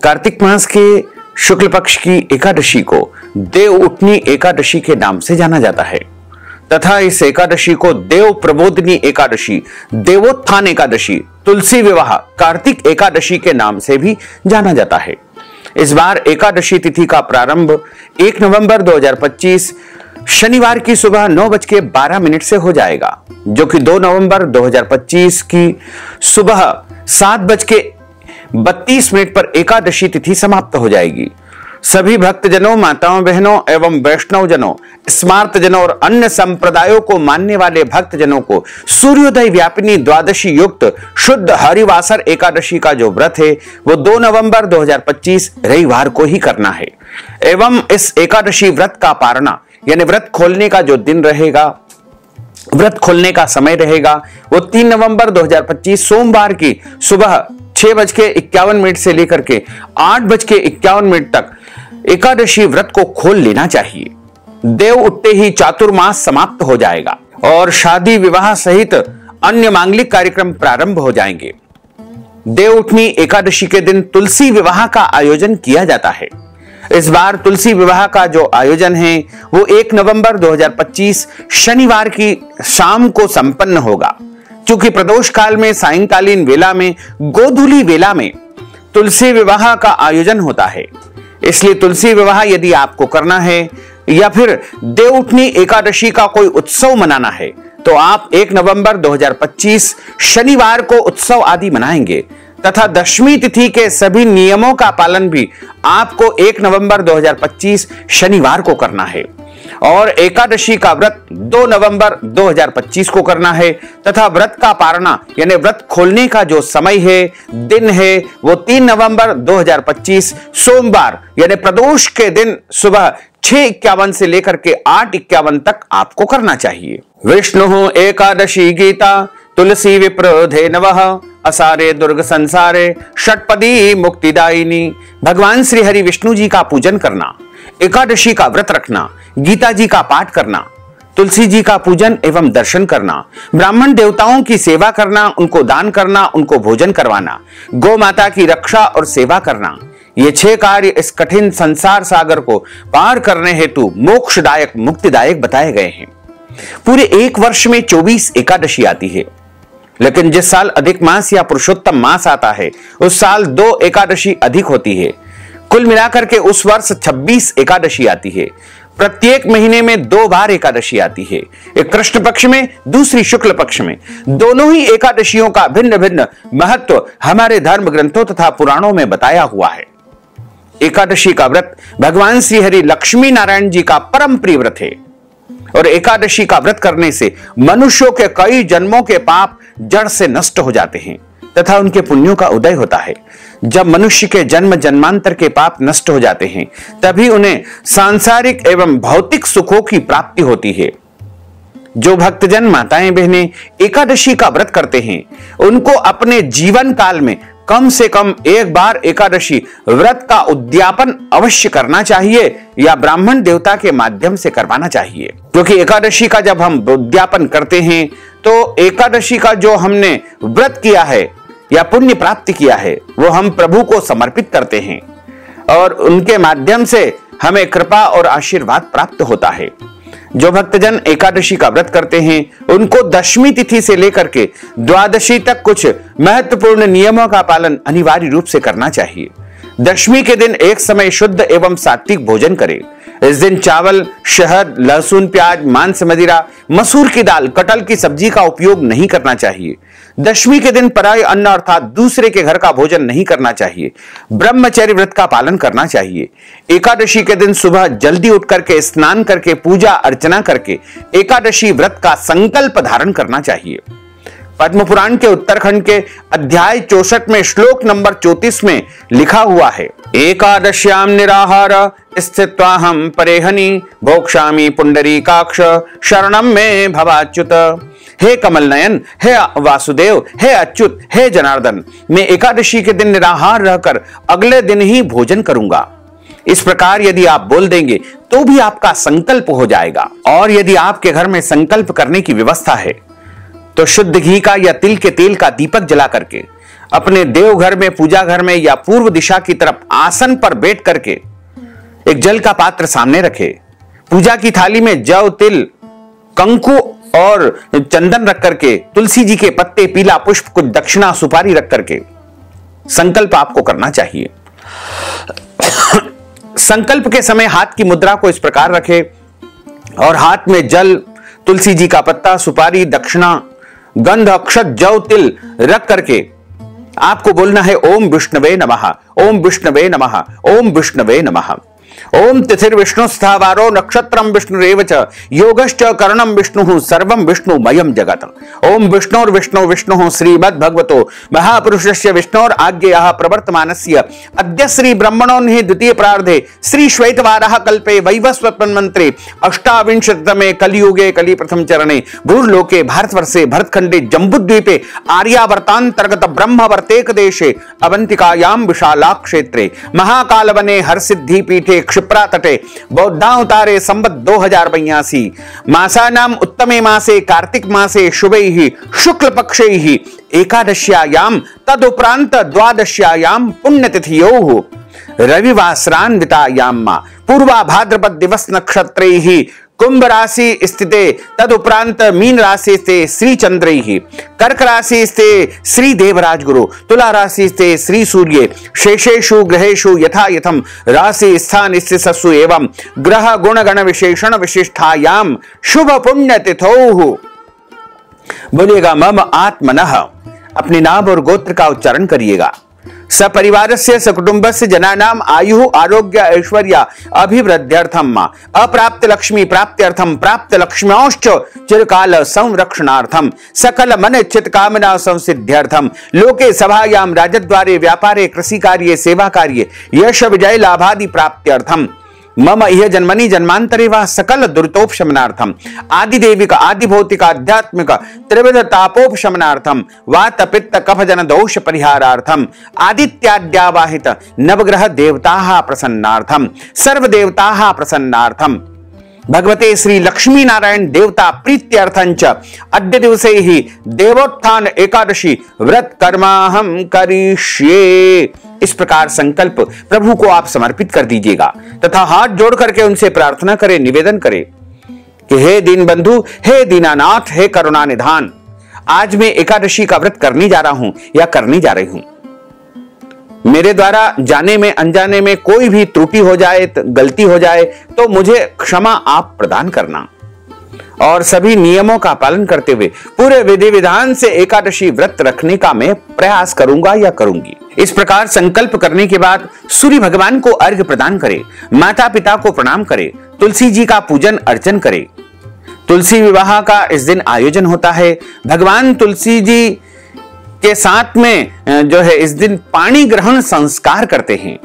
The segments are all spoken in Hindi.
कार्तिक मास के शुक्ल पक्ष की एकादशी को देव उठनी एकादशी के नाम से जाना जाता है तथा इस एकादशी को देव प्रबोधनी एकादशी, देवोत्थान एकादशी, तुलसी विवाह, कार्तिक एकादशी के नाम से भी जाना जाता है। इस बार एकादशी तिथि का प्रारंभ 1 नवंबर 2025 शनिवार की सुबह 9:12 से हो जाएगा, जो कि 2 नवंबर 2025 की सुबह 7:32 पर एकादशी तिथि समाप्त हो जाएगी। सभी भक्तजनों, माताओं, बहनों एवं वैष्णव जनों, स्मार्त जनों और अन्य संप्रदायों को मानने वाले भक्तजनों को सूर्योदय व्यापिनी द्वादशी युक्त शुद्ध हरिवासर एकादशी का जो व्रत है वो 2 नवंबर 2025 रविवार को ही करना है। एवं इस एकादशी व्रत का पारना यानी व्रत खोलने का जो दिन रहेगा, व्रत खोलने का समय रहेगा वो 3 नवंबर 2025 सोमवार की सुबह 6:51 से लेकर के 8:51 तक एकादशी व्रत को खोल लेना चाहिए। देव उठते ही चातुर्मास समाप्त हो जाएगा और शादी विवाह सहित अन्य मांगलिक कार्यक्रम प्रारंभ हो जाएंगे। देव उठनी एकादशी के दिन तुलसी विवाह का आयोजन किया जाता है। इस बार तुलसी विवाह का जो आयोजन है वो 1 नवंबर 2025 शनिवार की शाम को संपन्न होगा। चूंकि प्रदोष काल में सायंकालीन वेला में गोधूली वेला में तुलसी विवाह का आयोजन होता है, इसलिए तुलसी विवाह यदि आपको करना है या फिर देव उठनी एकादशी का कोई उत्सव मनाना है तो आप 1 नवंबर 2025 शनिवार को उत्सव आदि मनाएंगे तथा दशमी तिथि के सभी नियमों का पालन भी आपको 1 नवंबर 2025 शनिवार को करना है और एकादशी का व्रत 2 नवंबर 2025 को करना है तथा व्रत का पारना यानी व्रत खोलने का जो समय है, दिन है वो 3 नवंबर 2025 सोमवार यानी प्रदोष के दिन सुबह 6:51 से लेकर के 8:51 तक आपको करना चाहिए। विष्णु एकादशी गीता तुलसी विप्रोधे नवः असारे दुर्ग संसारे षटपदी मुक्तिदायिनी। भगवान श्री हरि विष्णु जी का पूजन करना, एकादशी का व्रत रखना, गीता जी का पाठ करना, तुलसी जी का पूजन एवं दर्शन करना, ब्राह्मण देवताओं की सेवा करना, उनको दान करना, उनको भोजन करवाना, गौ माता की रक्षा और सेवा करना, ये 6 कार्य इस कठिन संसार सागर को पार करने हेतु मोक्षदायक, मुक्तिदायक बताए गए हैं। पूरे एक वर्ष में 24 एकादशी आती है, लेकिन जिस साल अधिक मास या पुरुषोत्तम मास आता है उस साल 2 एकादशी अधिक होती है। कुल मिलाकर के उस वर्ष 26 एकादशी आती है। प्रत्येक महीने में 2 बार एकादशी आती है, एक कृष्ण पक्ष में, दूसरी शुक्ल पक्ष में। दोनों ही एकादशियों का भिन्न भिन्न महत्व हमारे धर्म ग्रंथों तथा पुराणों में बताया हुआ है। एकादशी का व्रत भगवान श्री हरि लक्ष्मी नारायण जी का परम प्रिय व्रत है और एकादशी का व्रत करने से मनुष्यों के कई जन्मों के पाप जड़ से नष्ट हो जाते हैं तथा उनके पुण्यों का उदय होता है। जब मनुष्य के जन्म जन्मांतर के पाप नष्ट हो जाते हैं तभी उन्हें सांसारिक एवं भौतिक सुखों की प्राप्ति होती है। जो भक्तजन, माताएं, बहनें एकादशी का व्रत करते हैं उनको अपने जीवन काल में कम से कम एक बार एकादशी व्रत का उद्यापन अवश्य करना चाहिए या ब्राह्मण देवता के माध्यम से करवाना चाहिए, क्योंकि एकादशी का जब हम उद्यापन करते हैं तो एकादशी का जो हमने व्रत किया है या पुण्य प्राप्त किया है वो हम प्रभु को समर्पित करते हैं और उनके माध्यम से हमें कृपा और आशीर्वाद प्राप्त होता है। जो भक्तजन एकादशी का व्रत करते हैं उनको दशमी तिथि से लेकर के द्वादशी तक कुछ महत्वपूर्ण नियमों का पालन अनिवार्य रूप से करना चाहिए। दशमी के दिन एक समय शुद्ध एवं सात्विक भोजन करें। इस दिन चावल, शहद, लहसुन, प्याज, मांस, मदिरा, मसूर की दाल, कटहल की सब्जी का उपयोग नहीं करना चाहिए। दशमी के दिन पराय अन्न अर्थात दूसरे के घर का भोजन नहीं करना चाहिए। ब्रह्मचर्य व्रत का पालन करना चाहिए। एकादशी के दिन सुबह जल्दी उठ करके स्नान करके पूजा अर्चना करके एकादशी व्रत का संकल्प धारण करना चाहिए। पद्म पुराण के उत्तरखंड के अध्याय 64 में श्लोक नंबर 34 में लिखा हुआ है, एकादश्याम निराहार स्थित्वाहम परेहनि भोक्ष्यामि पुंडरीकाक्ष शरणम में भवाच्युत। हे कमल नयन, हे वासुदेव, हे अच्युत, हे जनार्दन, मैं एकादशी के दिन निराहार रहकर अगले दिन ही भोजन करूंगा। इस प्रकार यदि आप बोल देंगे तो भी आपका संकल्प हो जाएगा और यदि आपके घर में संकल्प करने की व्यवस्था है तो शुद्ध घी का या तिल के तेल का दीपक जला करके अपने देवघर में, पूजा घर में या पूर्व दिशा की तरफ आसन पर बैठ करके एक जल का पात्र सामने रखे। पूजा की थाली में जव, तिल, कंकु और चंदन रख करके, तुलसी जी के पत्ते, पीला पुष्प, कुछ दक्षिणा, सुपारी रख करके संकल्प आपको करना चाहिए। संकल्प के समय हाथ की मुद्रा को इस प्रकार रखे और हाथ में जल, तुलसी जी का पत्ता, सुपारी, दक्षिणा, गंध, अक्षत, जव, तिल रख करके आपको बोलना है ओम विष्णवे नमः, ओम विष्णवे नमः, ओम विष्णवे नमः। ओम तिथिर विष्णु स्थावारो नक्षत्रम विष्णुरेव च योगश्च करणम विष्णु सर्वम विष्णुमयम जगत। ओम विष्णुर विष्णु विष्णु श्रीमद् भगवतो महापुरुषस्य विष्णुर आज्ञया प्रवर्तमानस्य अद्य श्री ब्रह्मणोन्हि द्वितीय प्रार्धे श्री श्वेतवाराह कल्पे वैवस्वतमन्त्रे अष्टाविंशतितमे कलियुगे कलि प्रथम चरणे भूर्लोके भारतवर्षे भरतखंडे जम्बूद्वीपे आर्यावर्तांतर्गत ब्रह्मवर्तेक देशे अवंतिकायां विशालाक्षेत्रे महाकालवने हरसिद्धि पीठे क्षिप्रा तटे बौद्धावतारे संवत 2082 मासानाम उत्तमे मासे कार्तिक मासे शुभैः शुक्ल पक्षैः एकादश्यायाम तदुपरांत द्वादश्यायाम पुण्यतिथियोः रविवासरान्वितायाम पूर्वा भाद्रपद दिवस नक्षत्रैः कुंभ राशि स्थिते तदुपरांत मीन राशि स्थिते श्री चंद्रैः कर्क राशि स्थिते श्री देवराज गुरु तुला राशि स्थिते श्री सूर्ये शेषेषु ग्रहेषु यथा यथम राशि स्थान स्थितसु एवं ग्रह गुण गण विशेषण विशिष्टायाम शुभ पुण्य तिथौ। बोलिएगा मम आत्मनः, अपने नाम और गोत्र का उच्चारण करिएगा। सपरिवारस्य सकुटुंबस्य जनानाम आयु आरोग्य ऐश्वर्य अभिवृद्ध्यर्थम अप्राप्त लक्ष्मी प्राप्त्यर्थम प्राप्त लक्ष्म्योश्च चिरकाल संरक्षणार्थम सकल मन इच्छित कामना संसिद्ध्यर्थम लोके सभायां राजद्वारे व्यापारे कृषि कार्ये सेवा कार्ये यश विजय लाभादि प्राप्त्यर्थम मम इह जन्मनि जन्मांतरे वा सकल दुरितोपशमनार्थम आदिदेविक आदिभौतिक आध्यात्मिक त्रिविध तापोपशमनार्थम वात पित्त कफ जन दोष परिहारार्थम आदित्याद्यावाहित नवग्रह देवताः प्रसन्नार्थम सर्व देवताः प्रसन्नार्थम भगवते श्री लक्ष्मी नारायण देवता प्रीत्यर्थंच अद्य दिवसे ही देवोत्थान एकादशी व्रत कर्माहम करिष्ये। इस प्रकार संकल्प प्रभु को आप समर्पित कर दीजिएगा तथा हाथ जोड़ करके उनसे प्रार्थना करें, निवेदन करें कि हे दीन बंधु, हे दीनानाथ, हे करुणा निधान, आज मैं एकादशी का व्रत करने जा रहा हूं या करने जा रही हूं। मेरे द्वारा जाने में अनजाने में कोई भी त्रुटि हो जाए, गलती हो जाए तो मुझे क्षमा आप प्रदान करना और सभी नियमों का पालन करते हुए पूरे विधि विधान से एकादशी व्रत रखने का मैं प्रयास करूंगा या करूंगी। इस प्रकार संकल्प करने के बाद सूर्य भगवान को अर्घ्य प्रदान करें, माता पिता को प्रणाम करें, तुलसी जी का पूजन अर्चन करें। तुलसी विवाह का इस दिन आयोजन होता है। भगवान तुलसी जी के साथ में जो है इस दिन पाणी ग्रहण संस्कार करते हैं।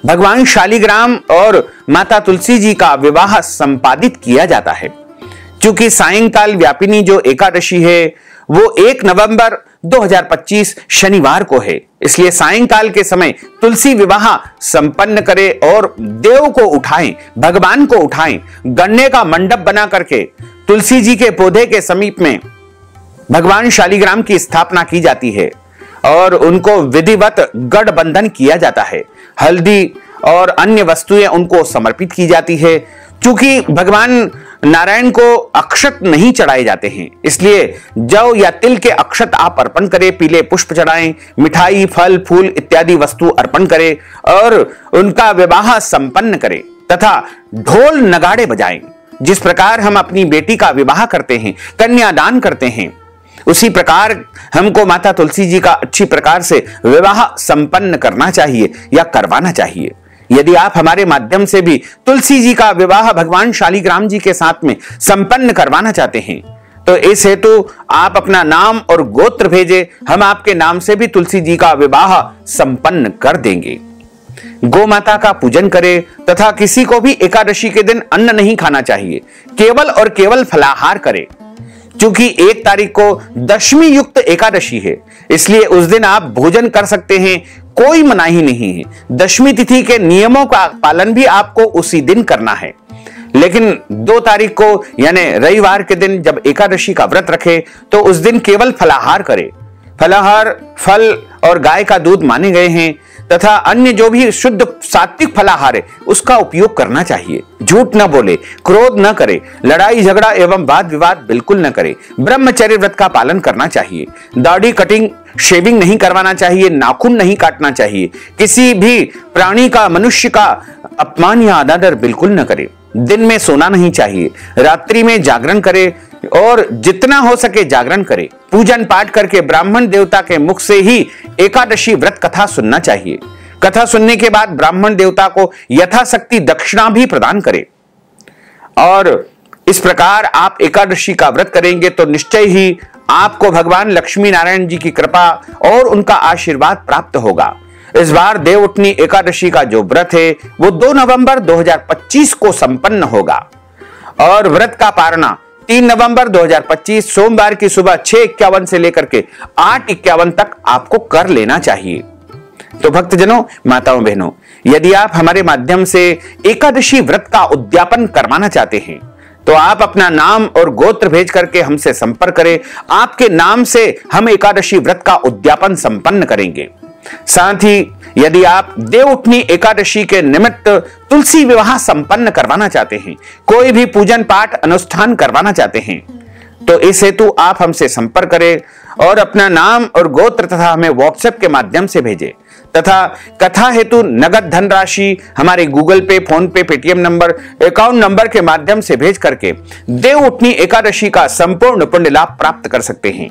भगवान शालिग्राम और माता तुलसी जी का विवाह संपादित किया जाता है। क्योंकि सायंकाल व्यापिनी जो एकादशी है वो 1 नवंबर 2025 शनिवार को है, इसलिए सायंकाल के समय तुलसी विवाह संपन्न करें और देव को उठाएं, भगवान को उठाएं। गन्ने का मंडप बना करके तुलसी जी के पौधे के समीप में भगवान शालिग्राम की स्थापना की जाती है और उनको विधिवत गठबंधन किया जाता है। हल्दी और अन्य वस्तुएं उनको समर्पित की जाती है। क्योंकि भगवान नारायण को अक्षत नहीं चढ़ाए जाते हैं, इसलिए जौ या तिल के अक्षत आप अर्पण करें, पीले पुष्प चढ़ाएं, मिठाई, फल, फूल इत्यादि वस्तु अर्पण करें और उनका विवाह संपन्न करें तथा ढोल नगाड़े बजाएं। जिस प्रकार हम अपनी बेटी का विवाह करते हैं, कन्यादान करते हैं, उसी प्रकार हमको माता तुलसी जी का अच्छी प्रकार से विवाह संपन्न करना चाहिए या करवाना चाहिए। यदि आप हमारे माध्यम से भी तुलसी जी का विवाह भगवान शालिग्राम जी के साथ में संपन्न करवाना चाहते हैं तो इस हेतु आप अपना नाम और गोत्र भेजें, हम आपके नाम से भी तुलसी जी का विवाह संपन्न कर देंगे। गौ माता का पूजन करें तथा किसी को भी एकादशी के दिन अन्न नहीं खाना चाहिए, केवल और केवल फलाहार करें। क्योंकि 1 तारीख को दशमी युक्त एकादशी है, इसलिए उस दिन आप भोजन कर सकते हैं, कोई मनाही नहीं है। दशमी तिथि के नियमों का पालन भी आपको उसी दिन करना है। लेकिन 2 तारीख को यानी रविवार के दिन जब एकादशी का व्रत रखे तो उस दिन केवल फलाहार करे। फलाहार फल और गाय का दूध माने गए हैं तथा अन्य जो भी शुद्ध सात्विक फलाहार है उसका उपयोग करना चाहिए। झूठ न बोले, क्रोध न करे, लड़ाई झगड़ा एवं वाद विवाद बिल्कुल न करे। ब्रह्मचर्य व्रत का पालन करना चाहिए। दाढ़ी कटिंग शेविंग नहीं करवाना चाहिए, नाखून नहीं काटना चाहिए। किसी भी प्राणी का, मनुष्य का अपमान या अनादर बिल्कुल न करे। दिन में सोना नहीं चाहिए, रात्रि में जागरण करे और जितना हो सके जागरण करे। पूजन पाठ करके ब्राह्मण देवता के मुख से ही एकादशी व्रत कथा सुनना चाहिए। कथा सुनने के बाद ब्राह्मण देवता को यथाशक्ति दक्षिणा भी प्रदान करें। और इस प्रकार आप एकादशी का व्रत करेंगे तो निश्चय ही आपको भगवान लक्ष्मी नारायण जी की कृपा और उनका आशीर्वाद प्राप्त होगा। इस बार देवउठनी एकादशी का जो व्रत है वो 2 नवंबर 2025 को संपन्न होगा और व्रत का पारणा 3 नवंबर 2025 सोमवार की सुबह 6:51 से लेकर के 8:51 तक आपको कर लेना चाहिए। तो भक्तजनों, माताओं बहनों, यदि आप हमारे माध्यम से एकादशी व्रत का उद्यापन करवाना चाहते हैं तो आप अपना नाम और गोत्र भेज करके हमसे संपर्क करें। आपके नाम से हम एकादशी व्रत का उद्यापन संपन्न करेंगे। साथ ही यदि आप देवउठनी एकादशी के निमित्त तुलसी विवाह संपन्न करवाना चाहते हैं, कोई भी पूजन पाठ अनुष्ठान करवाना चाहते हैं, तो इस हेतु आप हमसे संपर्क करें और अपना नाम और गोत्र तथा हमें व्हाट्सएप के माध्यम से भेजें तथा कथा हेतु नगद धनराशि हमारे गूगल पे, फोन पे, पेटीएम नंबर, अकाउंट नंबर के माध्यम से भेज करके देवउठनी एकादशी का संपूर्ण पुण्य लाभ प्राप्त कर सकते हैं।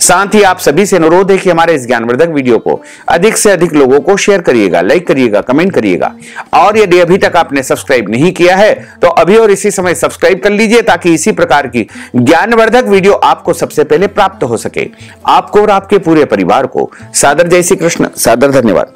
साथ ही आप सभी से अनुरोध है कि हमारे इस ज्ञानवर्धक वीडियो को अधिक से अधिक लोगों को शेयर करिएगा, लाइक करिएगा, कमेंट करिएगा और यदि अभी तक आपने सब्सक्राइब नहीं किया है तो अभी और इसी समय सब्सक्राइब कर लीजिए ताकि इसी प्रकार की ज्ञानवर्धक वीडियो आपको सबसे पहले प्राप्त हो सके। आपको और आपके पूरे परिवार को सादर जय श्री कृष्ण, सादर धन्यवाद।